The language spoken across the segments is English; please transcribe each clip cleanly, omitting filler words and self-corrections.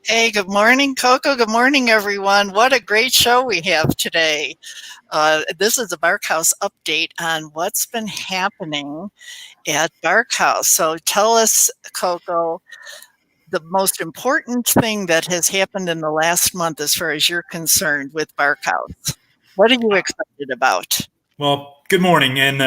Hey, good morning, Coco. Good morning, everyone. What a great show we have today. This is a Barkhouse update on what's been happening at Barkhouse. So tell us, Coco, the most important thing that has happened in the last month as far as you're concerned with Barkhouse. What are you excited about? Well, good morning, and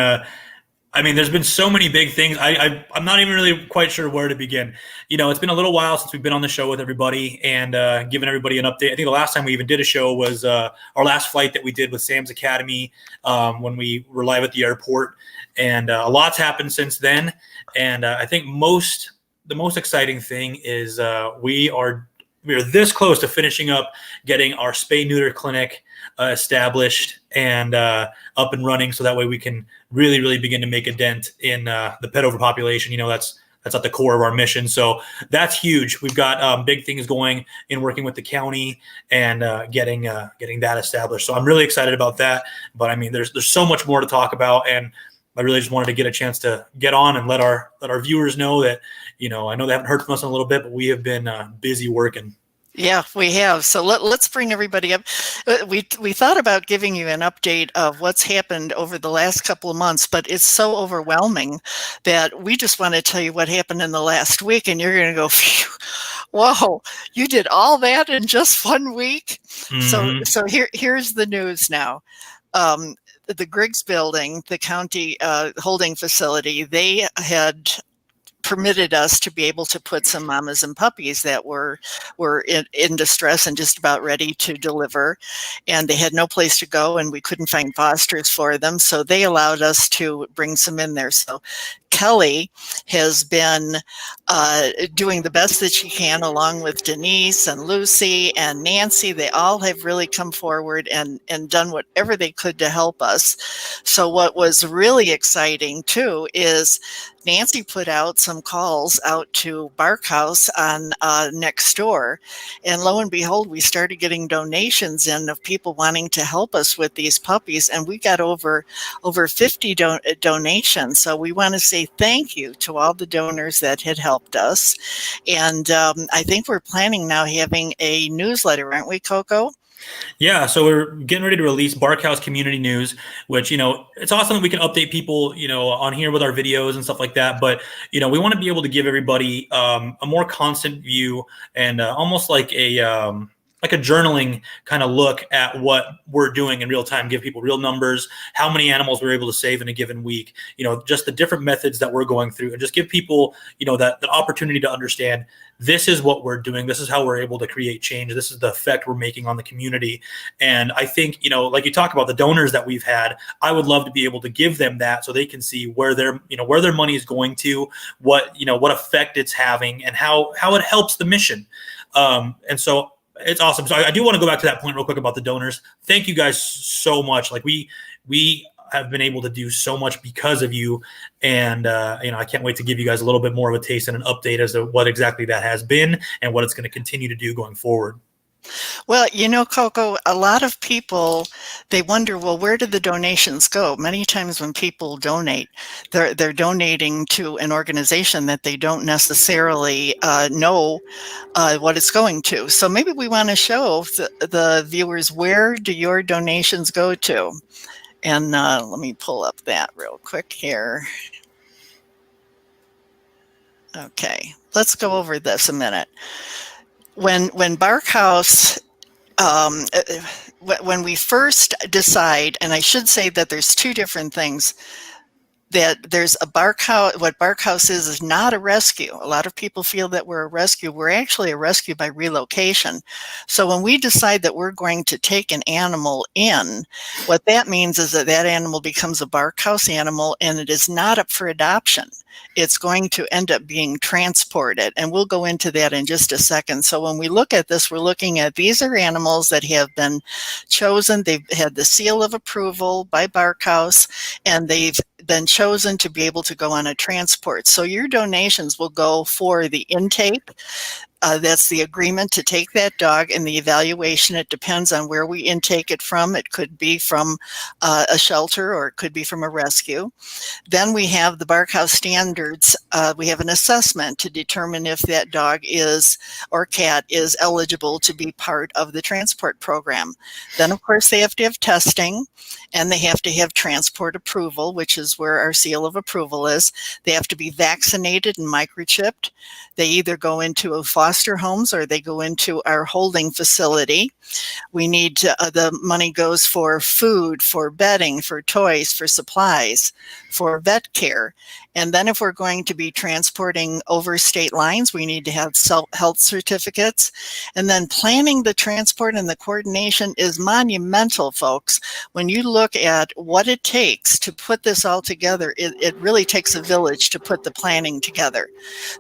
there's been so many big things. I'm not even really quite sure where to begin. It's been a little while since we've been on the show with everybody and given everybody an update. I think the last time we even did a show was our last flight that we did with Sam's Academy when we were live at the airport, and a lot's happened since then. And I think the most exciting thing is we are this close to finishing up getting our spay neuter clinic established and up and running, so that way we can really begin to make a dent in the pet overpopulation. That's at the core of our mission. So that's huge. We've got big things going in working with the county and getting that established. So I'm really excited about that. But I mean, there's so much more to talk about, and I really just wanted to get a chance to get on and let our viewers know that, I know they haven't heard from us in a little bit, but we have been busy working. Yeah, we have. So let's bring everybody up. We thought about giving you an update of what's happened over the last couple of months, but it's so overwhelming that we just want to tell you what happened in the last week, and you're going to go, phew, whoa, you did all that in just 1 week? Mm-hmm. So here's the news now. The Griggs building, the county holding facility, they had permitted us to be able to put some mamas and puppies that were in distress and just about ready to deliver, and they had no place to go, and we couldn't find fosters for them, so they allowed us to bring some in there. So Kelly has been doing the best that she can, along with Denise and Lucy and Nancy. They all have really come forward and done whatever they could to help us. So what was really exciting too is Nancy put out some calls out to Barkhouse on next door, and lo and behold, we started getting donations in of people wanting to help us with these puppies, and we got over 50 donations. So we want to say thank you to all the donors that had helped us, and I think we're planning now having a newsletter, aren't we, Coco? Yeah, so we're getting ready to release Barkhouse Community News, which, it's awesome that we can update people, on here with our videos and stuff like that. But, we want to be able to give everybody a more constant view and almost like a journaling kind of look at what we're doing in real time, give people real numbers, how many animals we're able to save in a given week, just the different methods that we're going through, and just give people, that opportunity to understand this is what we're doing. This is how we're able to create change. This is the effect we're making on the community. And I think, like you talk about the donors that we've had, I would love to be able to give them that so they can see where their money is going to, what effect it's having, and how it helps the mission. And so it's awesome. So I do want to go back to that point real quick about the donors. Thank you guys so much. Like we have been able to do so much because of you. And, I can't wait to give you guys a little bit more of a taste and an update as to what exactly that has been and what it's going to continue to do going forward. Well, Coco, a lot of people, they wonder, well, where did the donations go? Many times when people donate, they're donating to an organization that they don't necessarily know what it's going to. So maybe we want to show the viewers, where do your donations go to? And let me pull up that real quick here. Okay, let's go over this a minute. When Barkhouse, when we first decide, and I should say that there's two different things, that there's a Barkhouse. What Barkhouse is not a rescue. A lot of people feel that we're a rescue. We're actually a rescue by relocation. So when we decide that we're going to take an animal in, what that means is that that animal becomes a Barkhouse animal, and it is not up for adoption. It's going to end up being transported, and we'll go into that in just a second. So when we look at this, we're looking at, these are animals that have been chosen. They've had the seal of approval by Barkhouse, and they've been chosen to be able to go on a transport. So your donations will go for the intake, That's the agreement to take that dog, and the evaluation, it depends on where we intake it from. It could be from a shelter, or it could be from a rescue. Then we have the Barkhouse standards. We have an assessment to determine if that dog is, or cat is, eligible to be part of the transport program. Then, of course, they have to have testing, and they have to have transport approval, which is where our seal of approval is. They have to be vaccinated and microchipped. They either go into foster homes or they go into our holding facility. We need to, the money goes for food, for bedding, for toys, for supplies, for vet care. And then if we're going to be transporting over state lines, we need to have health certificates. And then planning the transport and the coordination is monumental, folks. When you look at what it takes to put this all together, it really takes a village to put the planning together,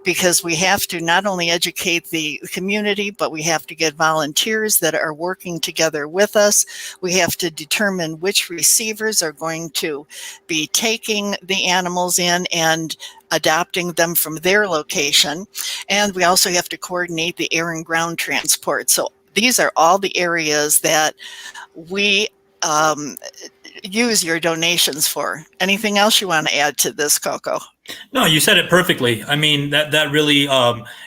because we have to not only educate the community, but we have to get volunteers that are working together with us. We have to determine which receivers are going to be taking the animals in and adopting them from their location. And we also have to coordinate the air and ground transport. So these are all the areas that we use your donations for. Anything else you want to add to this, Koko? No, you said it perfectly. I mean, that really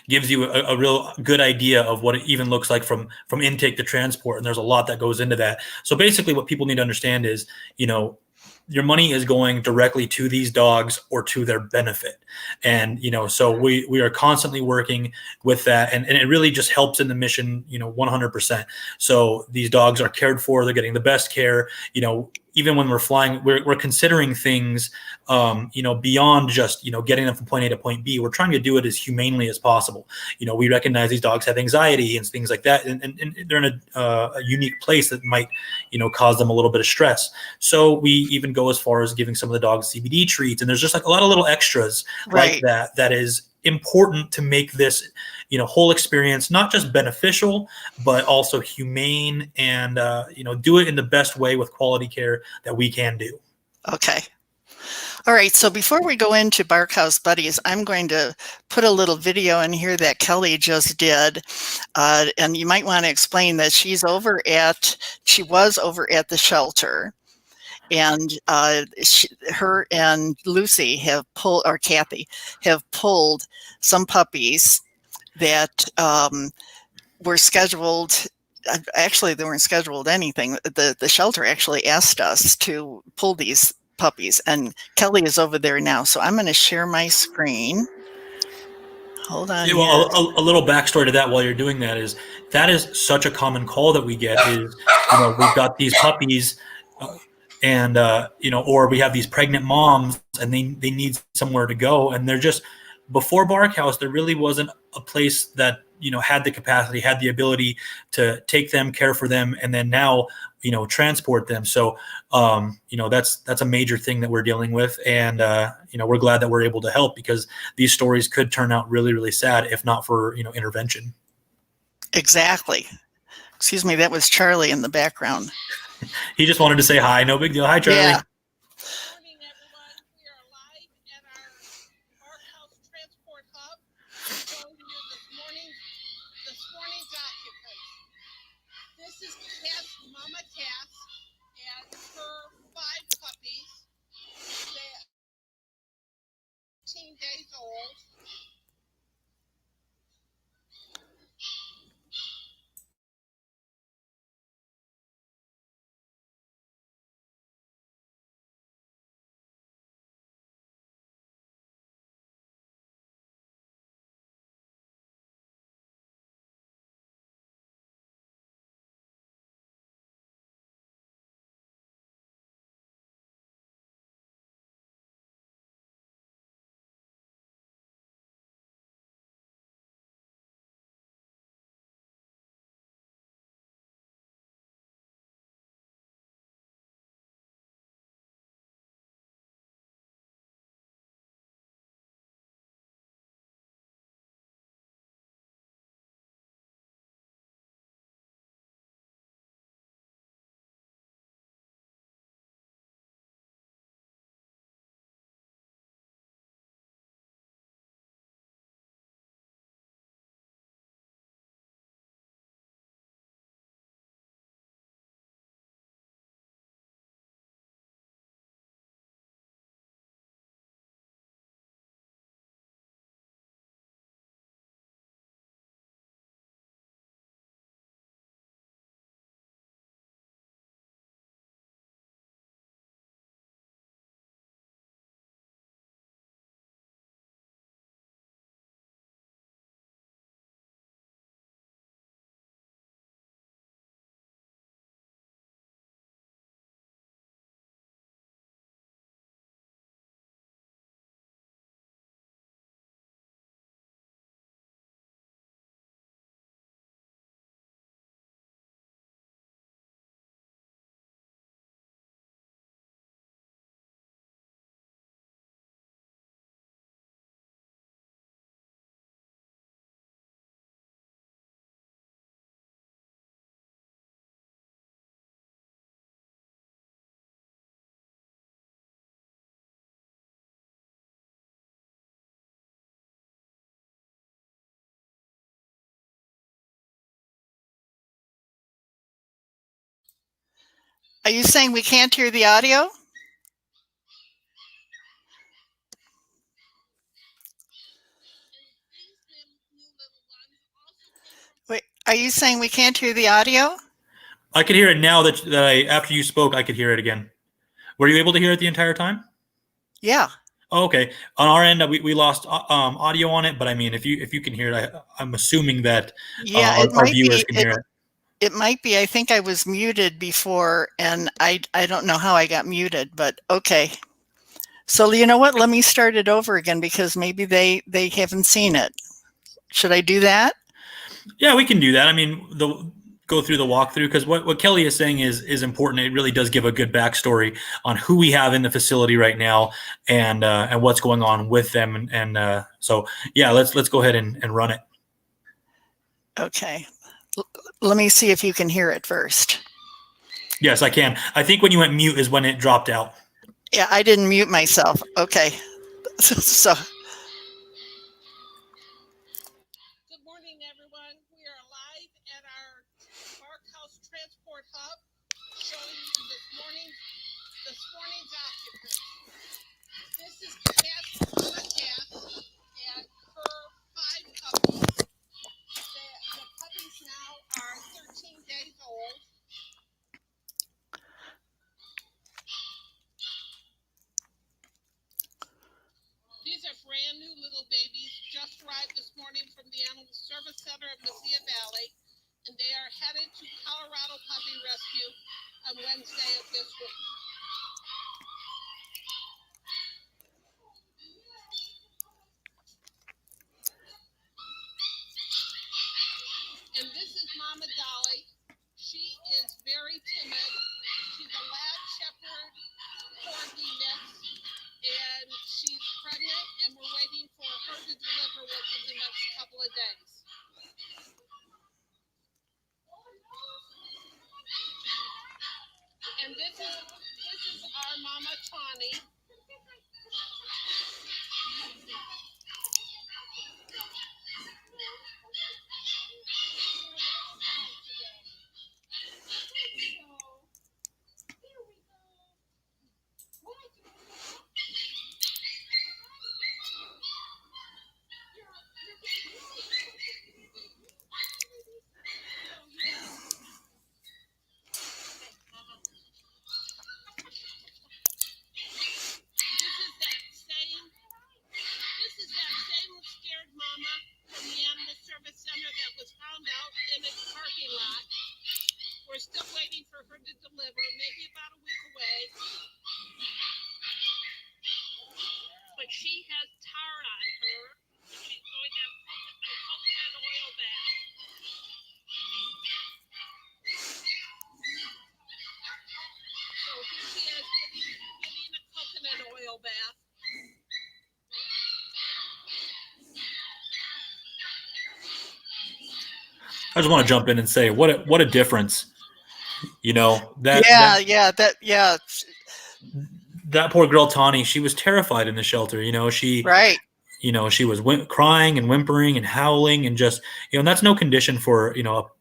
gives you a real good idea of what it even looks like from intake to transport, and there's a lot that goes into that. So basically, what people need to understand is, your money is going directly to these dogs or to their benefit. And, so we are constantly working with that, and it really just helps in the mission, 100%. So these dogs are cared for, they're getting the best care. Even when we're flying, we're considering things, beyond just, getting them from point A to point B. We're trying to do it as humanely as possible. We recognize these dogs have anxiety and things like that, and they're in a unique place that might, cause them a little bit of stress. So we even go as far as giving some of the dogs CBD treats, and there's just like a lot of little extras like that is important to make this, whole experience not just beneficial, but also humane, and do it in the best way with quality care that we can do. Okay. All right, so before we go into Barkhouse Buddies, I'm going to put a little video in here that Kelly just did, and you might want to explain that she was over at the shelter, and her and Lucy have pulled, or Kathy, have pulled some puppies that were scheduled. Actually, they weren't scheduled anything. The shelter actually asked us to pull these puppies, and Kelly is over there now. So I'm going to share my screen. Hold on. Yeah, well, a little backstory to that while you're doing that is such a common call that we get is, we've got these puppies, and or we have these pregnant moms, and they need somewhere to go, and they're just, before Barkhouse, there really wasn't a place that had the capacity, had the ability to take them, care for them, and then now transport them. So that's a major thing that we're dealing with, and we're glad that we're able to help, because these stories could turn out really, really sad if not for intervention. Exactly. Excuse me, that was Charlie in the background. He just wanted to say hi. No big deal. Hi, Charlie. Yeah. Good morning, everyone. We are live at our Barkhouse Transport Hub, showing you this morning's occupants. This is Cass, Mama Cass, and her 5 puppies. They're 18 days old. Are you saying we can't hear the audio? Wait, are you saying we can't hear the audio? I could hear it now that after you spoke, I could hear it again. Were you able to hear it the entire time? Yeah. Oh, okay. On our end, we lost audio on it, but I mean, if you can hear it, I'm assuming that Yeah, our viewers can hear it. It might be. I think I was muted before, and I don't know how I got muted, but okay. So you know what? Let me start it over again because maybe they haven't seen it. Should I do that? Yeah, we can do that. I mean, go through the walkthrough because what Kelly is saying is important. It really does give a good backstory on who we have in the facility right now and what's going on with them. And so, yeah, let's go ahead and run it. Okay. Let me see if you can hear it first. Yes, I can. I think when you went mute is when it dropped out. Yeah, I didn't mute myself. Okay. So Good morning, everyone. We are live at our Barkhouse Transport Hub, showing you this morning's occupants. This is Mama Kath and her 5 puppies. The puppies now are 13 days old. These are brand new little babies, just arrived this morning from the Animal Service Center of Mesilla Valley, and they are headed to Colorado Puppy Rescue on Wednesday of this week. And this is Mama Dolly. She is very timid. She's a lab shepherd corgi mix, and she's pregnant, and we're waiting for her to deliver within the next couple of days. And this is our Mama Tawny. This is that same scared mama from the Animal Service Center that was found out in its parking lot. We're still waiting for her to deliver, maybe about a week away. But she has tar on her. She's going to have a coconut oil bath. So here she is getting a coconut oil bath. I just want to jump in and say what a difference, that that poor girl Tawny, she was terrified in the shelter. right. She was crying and whimpering and howling and just, and that's no condition for,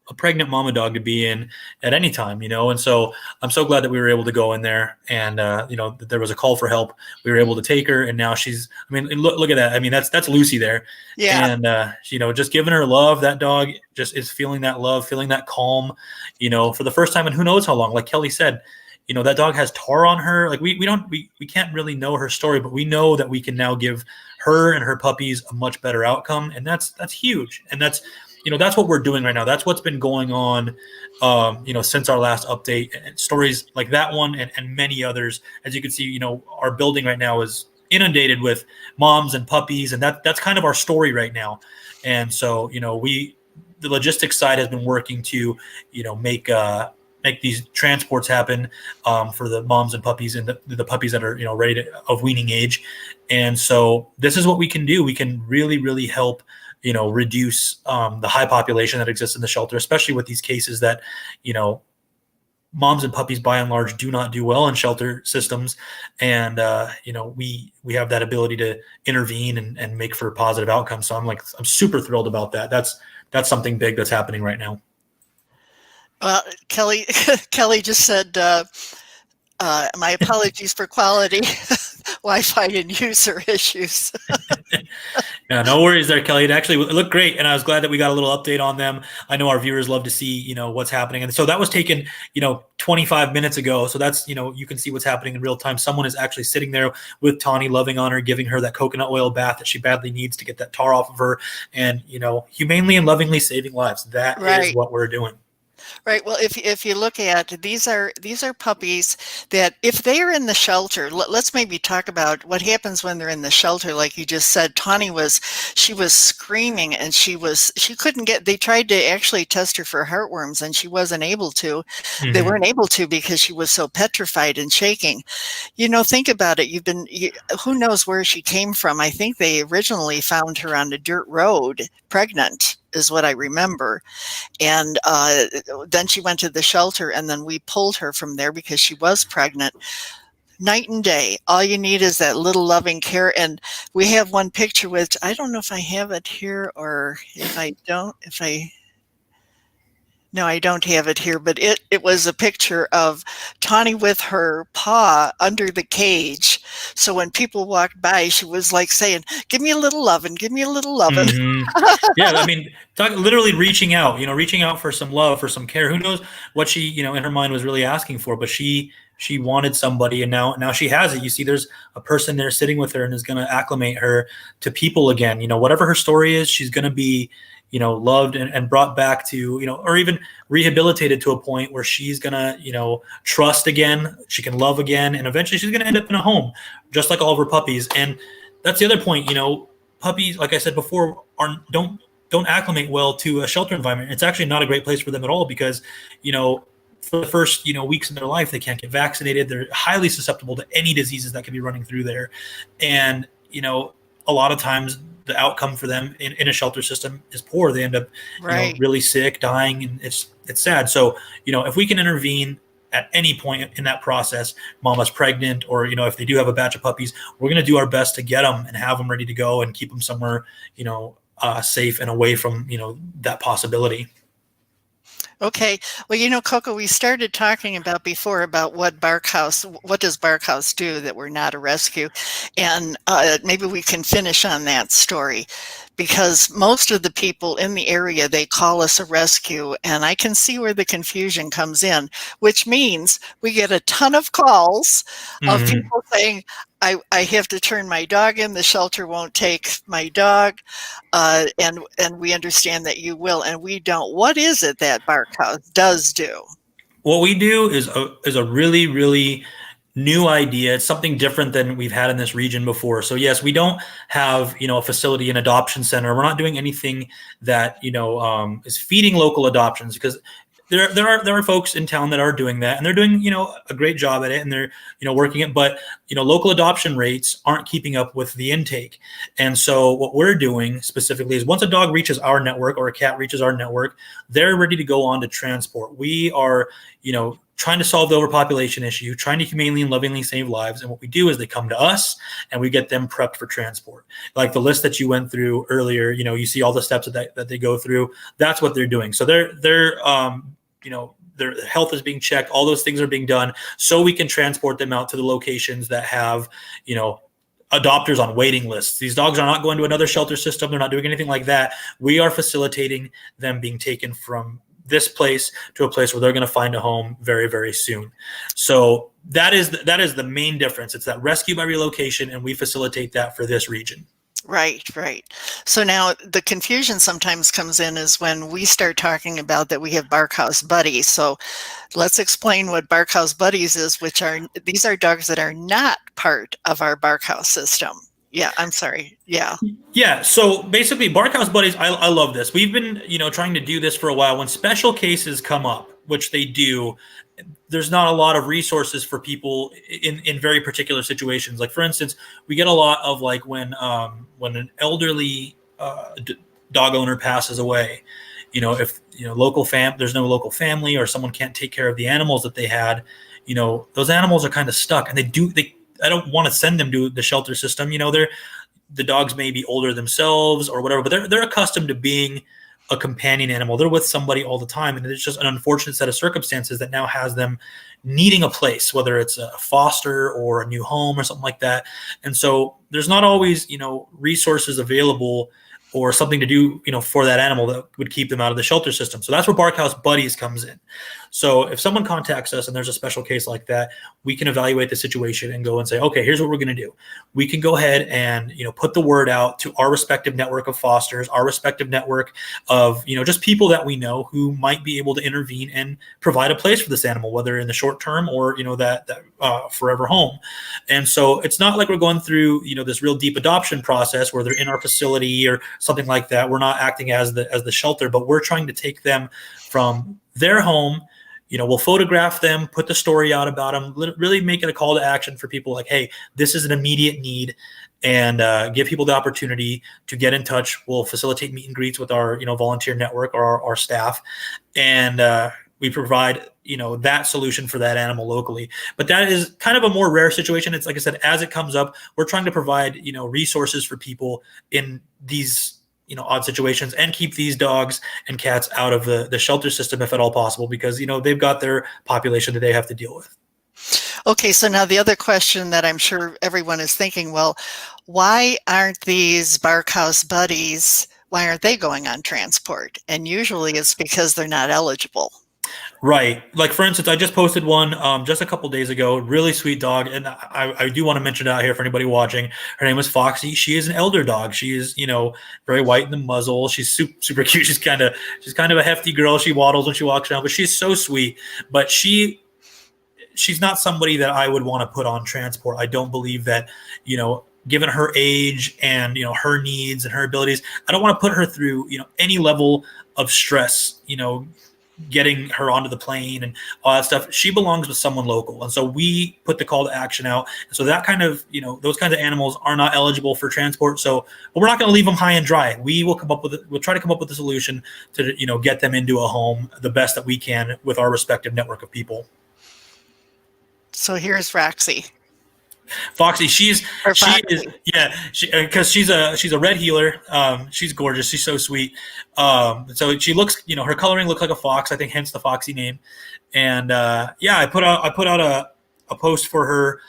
a pregnant mama dog to be in at any time, and so I'm so glad that we were able to go in there and, there was a call for help. We were able to take her and now look at that. I mean, that's Lucy there. Yeah. And, just giving her love, that dog just is feeling that love, feeling that calm, for the first time and who knows how long, like Kelly said, that dog has tar on her. Like we can't really know her story, but we know that we can now give her and her puppies a much better outcome. And that's huge. And that's what we're doing right now. That's what's been going on, since our last update, and stories like that one and many others. As you can see, our building right now is inundated with moms and puppies. And that's kind of our story right now. And so, the logistics side has been working to, make these transports happen for the moms and puppies and the puppies that are, ready of weaning age. And so this is what we can do. We can really, really help, reduce the high population that exists in the shelter, especially with these cases that, moms and puppies by and large do not do well in shelter systems. And, we have that ability to intervene and make for positive outcomes. So I'm super thrilled about that. That's something big that's happening right now. Kelly, Kelly just said, my apologies for quality, Wi-Fi and user issues. Yeah, no worries there, Kelly. It looked great, and I was glad that we got a little update on them. I know our viewers love to see, what's happening, and so that was taken, 25 minutes ago. So that's, you can see what's happening in real time. Someone is actually sitting there with Tawny, loving on her, giving her that coconut oil bath that she badly needs to get that tar off of her, and humanely and lovingly saving lives. That is what we're doing. Right. Well, if you look at these are puppies that if they are in the shelter, let's maybe talk about what happens when they're in the shelter. Like you just said, Tawny was screaming and she couldn't get. They tried to actually test her for heartworms and she wasn't able to. Mm-hmm. They weren't able to because she was so petrified and shaking. Think about it. Who knows where she came from? I think they originally found her on a dirt road, pregnant, is what I remember. And then she went to the shelter and then we pulled her from there because she was pregnant. Night and day. All you need is that little loving care. And we have one picture with, I don't know if I have it here or if I don't, no, I don't have it here, but it was a picture of Tawny with her paw under the cage. So when people walked by, she was like saying, give me a little lovin', give me a little lovin'. Mm-hmm. Yeah, I mean, literally reaching out, reaching out for some love, for some care. Who knows what she, in her mind was really asking for, but she wanted somebody, and now she has it. You see, there's a person there sitting with her and is going to acclimate her to people again. Whatever her story is, she's going to be loved and brought back to, or even rehabilitated to a point where she's going to, trust again, she can love again, and eventually she's going to end up in a home, just like all of her puppies. And that's the other point, puppies, like I said before, don't acclimate well to a shelter environment. It's actually not a great place for them at all because, for the first, weeks in their life, they can't get vaccinated. They're highly susceptible to any diseases that could be running through there. And, a lot of times the outcome for them in a shelter system is poor. They end up really sick, dying, and it's sad. So, if we can intervene at any point in that process, mama's pregnant, or, if they do have a batch of puppies, we're going to do our best to get them and have them ready to go and keep them somewhere, safe and away from, that possibility. Okay. Well, Koko, we started talking about before about what does Barkhouse do that we're not a rescue? And maybe we can finish on that story because most of the people in the area, they call us a rescue, and I can see where the confusion comes in, which means we get a ton of calls of people saying, I have to turn my dog in. The shelter won't take my dog, and we understand that you will, and we don't. What is it that Barkhouse does do? What we do is a really, really new idea. It's something different than we've had in this region before. So yes, we don't have a facility, an adoption center. We're not doing anything that is feeding local adoptions, because there are folks in town that are doing that, and they're doing a great job at it, and they're working it, but local adoption rates aren't keeping up with the intake. And so what we're doing specifically is once a dog reaches our network or a cat reaches our network, they're ready to go on to transport. We are trying to solve the overpopulation issue, trying to humanely and lovingly save lives. And what we do is they come to us and we get them prepped for transport. Like the list that you went through earlier, you see all the steps that they go through. That's what they're doing. So their health is being checked. All those things are being done so we can transport them out to the locations that have, adopters on waiting lists. These dogs are not going to another shelter system. They're not doing anything like that. We are facilitating them being taken from this place to a place where they're going to find a home very, very soon. So that is the main difference. It's that rescue by relocation, and we facilitate that for this region. Right. So now the confusion sometimes comes in is when we start talking about that we have Barkhouse Buddies. So let's explain what Barkhouse Buddies is, these are dogs that are not part of our Barkhouse system. Yeah, I'm sorry. Yeah. Yeah. So basically, Barkhouse Buddies, I love this. We've been, trying to do this for a while. When special cases come up, which they do, there's not a lot of resources for people in very particular situations. Like, for instance, we get a lot of like when an elderly dog owner passes away, if there's no local family, or someone can't take care of the animals that they had, those animals are kind of stuck, and I don't want to send them to the shelter system. The dogs may be older themselves or whatever, but they're accustomed to being a companion animal. They're with somebody all the time, and it's just an unfortunate set of circumstances that now has them needing a place, whether it's a foster or a new home or something like that. And so there's not always, resources available or something to do, for that animal that would keep them out of the shelter system. So that's where Barkhouse Buddies comes in. So if someone contacts us and there's a special case like that, we can evaluate the situation and go and say, okay, here's what we're going to do. We can go ahead and, put the word out to our respective network of fosters, our respective network of, just people that we know who might be able to intervene and provide a place for this animal, whether in the short term or, that forever home. And so it's not like we're going through, this real deep adoption process where they're in our facility or something like that. We're not acting as the shelter, but we're trying to take them from their home. We'll photograph them, put the story out about them, really make it a call to action for people like, hey, this is an immediate need, and give people the opportunity to get in touch. We'll facilitate meet and greets with our, volunteer network or our staff. And we provide, that solution for that animal locally. But that is kind of a more rare situation. It's like I said, as it comes up, we're trying to provide, resources for people in these odd situations and keep these dogs and cats out of the shelter system if at all possible, because, they've got their population that they have to deal with. Okay, so now the other question that I'm sure everyone is thinking, well, why aren't these Barkhouse Buddies, why aren't they going on transport? And usually it's because they're not eligible. Right. Like, for instance, I just posted one just a couple days ago. Really sweet dog. And I do want to mention it out here for anybody watching. Her name is Foxy. She is an elder dog. She is, very white in the muzzle. She's super cute. She's kind of a hefty girl. She waddles when she walks around, but she's so sweet. But she's not somebody that I would want to put on transport. I don't believe that, given her age and, her needs and her abilities, I don't want to put her through, any level of stress, getting her onto the plane and all that stuff. She belongs with someone local. And so we put the call to action out. And so that kind of, those kinds of animals are not eligible for transport. So, but we're not going to leave them high and dry. We'll try to come up with a solution to, get them into a home the best that we can with our respective network of people. So here's Roxy. Foxy, because she's a red heeler. She's gorgeous. She's so sweet. So she looks, her coloring looks like a fox. I think hence the Foxy name. And I put out a post for her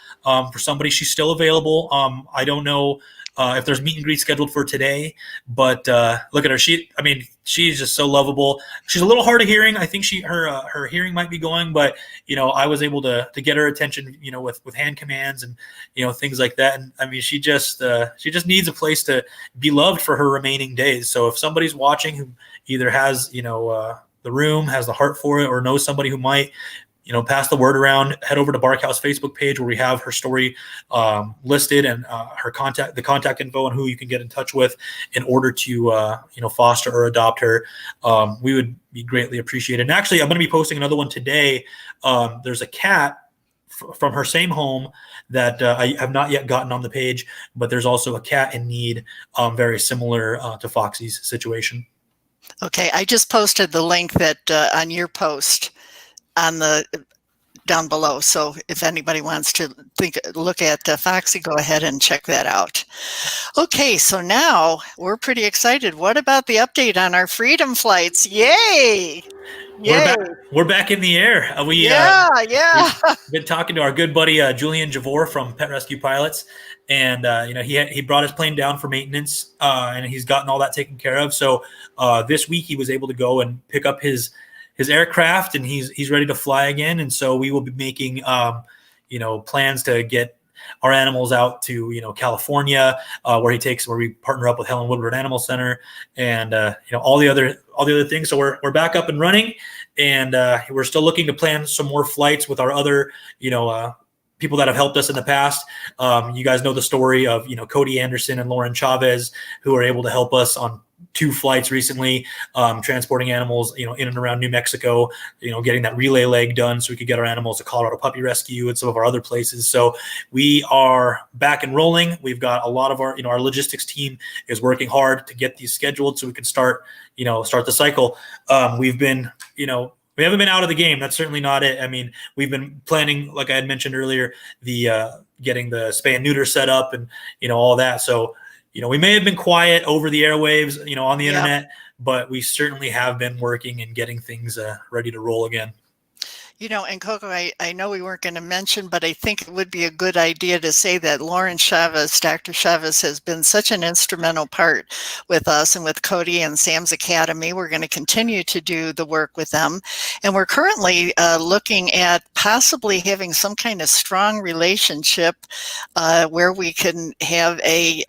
for somebody. She's still available. I don't know if there's meet and greet scheduled for today, but look at her. She's just so lovable. She's a little hard of hearing. I think her hearing might be going, but I was able to get her attention, with hand commands and things like that. And she just needs a place to be loved for her remaining days. So if somebody's watching who either has the room, has the heart for it, or knows somebody who might, pass the word around, head over to Barkhouse Facebook page where we have her story listed and the contact info and who you can get in touch with in order to, foster or adopt her. We would be greatly appreciated. And actually, I'm going to be posting another one today. There's a cat from her same home that I have not yet gotten on the page, but there's also a cat in need, very similar to Foxy's situation. Okay, I just posted the link that on your post on the down below. So if anybody wants to look at Foxy, go ahead and check that out. Okay, so now we're pretty excited. What about the update on our freedom flights? Yay! We're back in the air. We've been talking to our good buddy Julian Javor from Pet Rescue Pilots, and he brought his plane down for maintenance, and he's gotten all that taken care of. So this week he was able to go and pick up his aircraft, and he's ready to fly again. And so we will be making plans to get our animals out to California, where we partner up with Helen Woodward Animal Center, and all the other things. So we're back up and running, and we're still looking to plan some more flights with our other people that have helped us in the past. You guys know the story of Cody Anderson and Lauren Chavez, who are able to help us on 2 flights recently, transporting animals, in and around New Mexico, getting that relay leg done so we could get our animals to Colorado Puppy Rescue and some of our other places. So we are back and rolling. We've got a lot of our, our logistics team is working hard to get these scheduled so we can start the cycle. We've been, we haven't been out of the game. That's certainly not it. I mean, we've been planning, like I had mentioned earlier, the getting the spay and neuter set up and all that. So we may have been quiet over the airwaves, on the Yep. internet, but we certainly have been working and getting things ready to roll again. And Koko, I know we weren't going to mention, but I think it would be a good idea to say that Lauren Chavez, Dr. Chavez, has been such an instrumental part with us and with Cody and Sam's Academy. We're going to continue to do the work with them. And we're currently looking at possibly having some kind of strong relationship where we can have a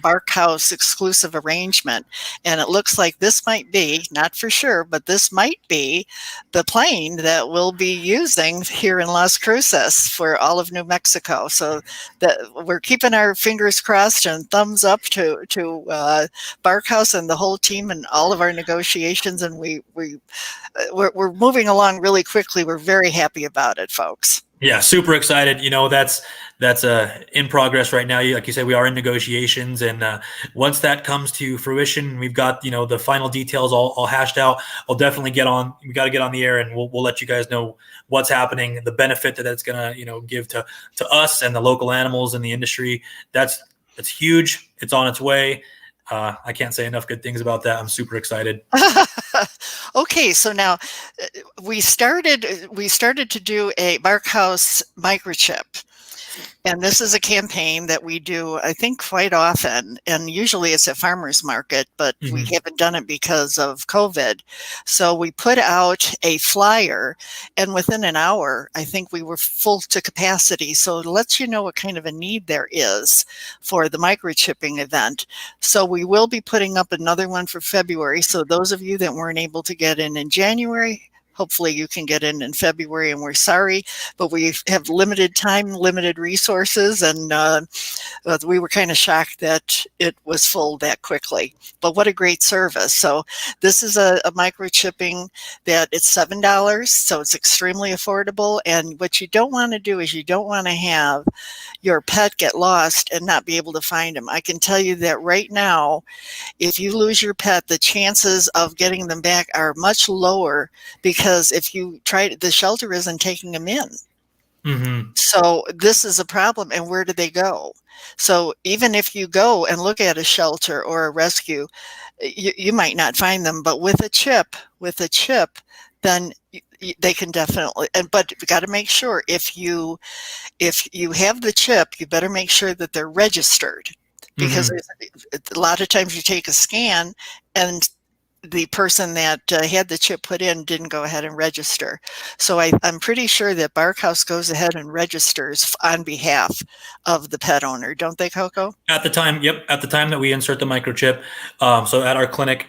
Barkhouse exclusive arrangement. And it looks like this might be, not for sure, but this might be the plane that will be using here in Las Cruces for all of New Mexico. So that we're keeping our fingers crossed and thumbs up to Barkhouse and the whole team and all of our negotiations. And we're moving along really quickly. We're very happy about it, folks. Yeah, super excited. That's in progress right now. Like you said, we are in negotiations, and once that comes to fruition, we've got the final details all hashed out. I'll definitely get on. We got to get on the air, and we'll let you guys know what's happening, the benefit that that's gonna give to us and the local animals in the industry. That's huge. It's on its way. I can't say enough good things about that. I'm super excited. Okay, so now we started to do a Barkhouse microchip. And this is a campaign that we do, I think, quite often. And usually it's at farmers market, but we haven't done it because of COVID. So we put out a flyer, and within an hour, I think we were full to capacity. So it lets you know what kind of a need there is for the microchipping event. So we will be putting up another one for February. So those of you that weren't able to get in January, hopefully you can get in February, and we're sorry, but we have limited time, limited resources, and we were kind of shocked that it was full that quickly. But what a great service. So this is a microchipping that it's $7, so it's extremely affordable. And what you don't want to do is you don't want to have your pet get lost and not be able to find him. I can tell you that right now, if you lose your pet, the chances of getting them back are much lower, because if you try, the shelter isn't taking them in. Mm-hmm. So this is a problem. And where do they go? So even if you go and look at a shelter or a rescue, you might not find them. But with a chip, then they can definitely. But you got to make sure if you have the chip, you better make sure that they're registered, because a lot of times you take a scan and the person that had the chip put in didn't go ahead and register. So I'm pretty sure that Barkhouse goes ahead and registers on behalf of the pet owner, don't they, Koko? At the time, yep. At the time that we insert the microchip, so at our clinic,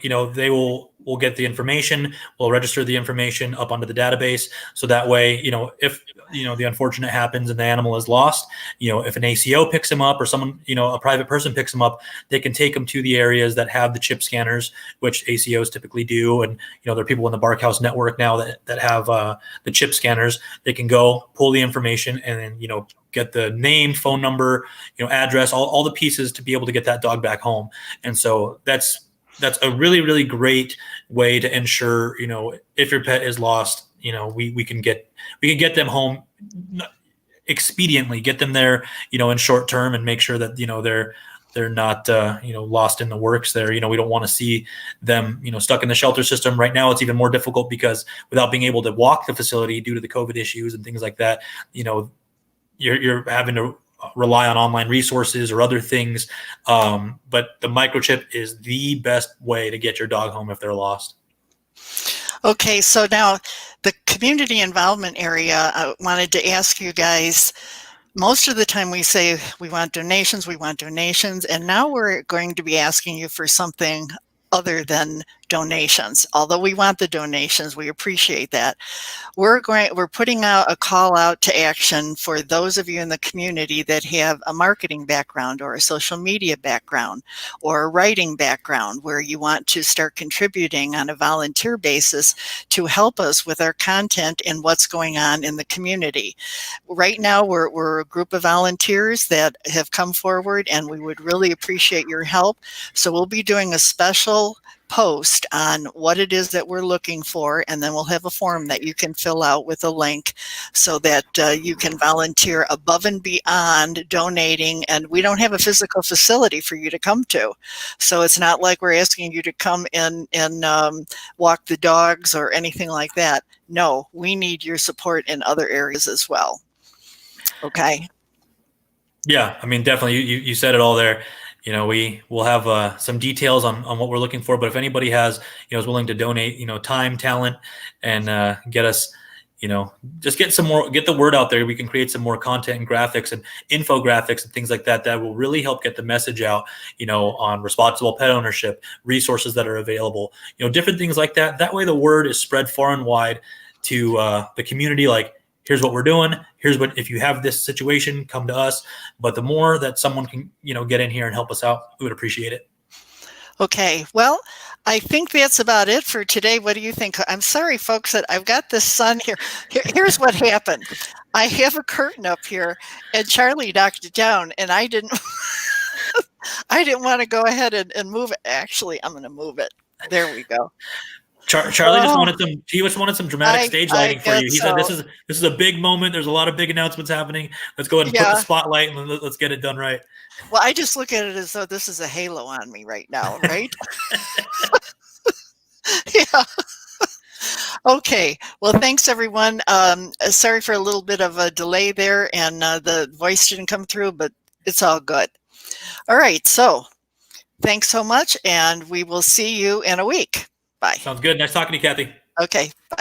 we'll get the information, we'll register the information up onto the database. So that way, if the unfortunate happens and the animal is lost, if an ACO picks him up or someone, a private person picks him up, they can take him to the areas that have the chip scanners, which ACOs typically do. And, there are people in the Barkhouse network now that have the chip scanners. They can go pull the information and then, get the name, phone number, address, all the pieces to be able to get that dog back home. And so that's a really, really great way to ensure, if your pet is lost, we can get them home expediently, get them there, in short term, and make sure that, they're not, lost in the works there. We don't want to see them, stuck in the shelter system. Right now, it's even more difficult because without being able to walk the facility due to the COVID issues and things like that, you're having to rely on online resources or other things. But the microchip is the best way to get your dog home if they're lost. Okay, so now the community involvement area, I wanted to ask you guys, most of the time we say we want donations, and now we're going to be asking you for something other than donations. Although we want the donations, we appreciate that. We're putting out a call out to action for those of you in the community that have a marketing background or a social media background or a writing background, where you want to start contributing on a volunteer basis to help us with our content and what's going on in the community. Right now, we're a group of volunteers that have come forward, and we would really appreciate your help. So we'll be doing a special post on what it is that we're looking for, and then we'll have a form that you can fill out with a link so that you can volunteer above and beyond donating. And we don't have a physical facility for you to come to, so it's not like we're asking you to come in and walk the dogs or anything like that. No, we need your support in other areas as well. Okay. Yeah, I mean, definitely, you said it all there. We will have some details on what we're looking for, but if anybody is willing to donate, time, talent, and get us, just get the word out there. We can create some more content and graphics and infographics and things like that will really help get the message out, on responsible pet ownership, resources that are available, different things like that. That way the word is spread far and wide to the community. Like, here's what we're doing. Here's what, if you have this situation, come to us. But the more that someone can, get in here and help us out, we would appreciate it. Okay. Well, I think that's about it for today. What do you think? I'm sorry, folks, that I've got this sun here. Here's what happened. I have a curtain up here, and Charlie knocked it down, and I didn't want to go ahead and move it. Actually, I'm going to move it. There we go. Charlie just wanted some dramatic stage lighting for you. He said, this is a big moment. There's a lot of big announcements happening. Let's go ahead and put the spotlight and let's get it done right. Well, I just look at it as though this is a halo on me right now, right? Yeah. Okay. Well, thanks, everyone. Sorry for a little bit of a delay there, and the voice didn't come through, but it's all good. All right. So thanks so much, and we will see you in a week. Bye. Sounds good. Nice talking to you, Kathy. Okay. Bye.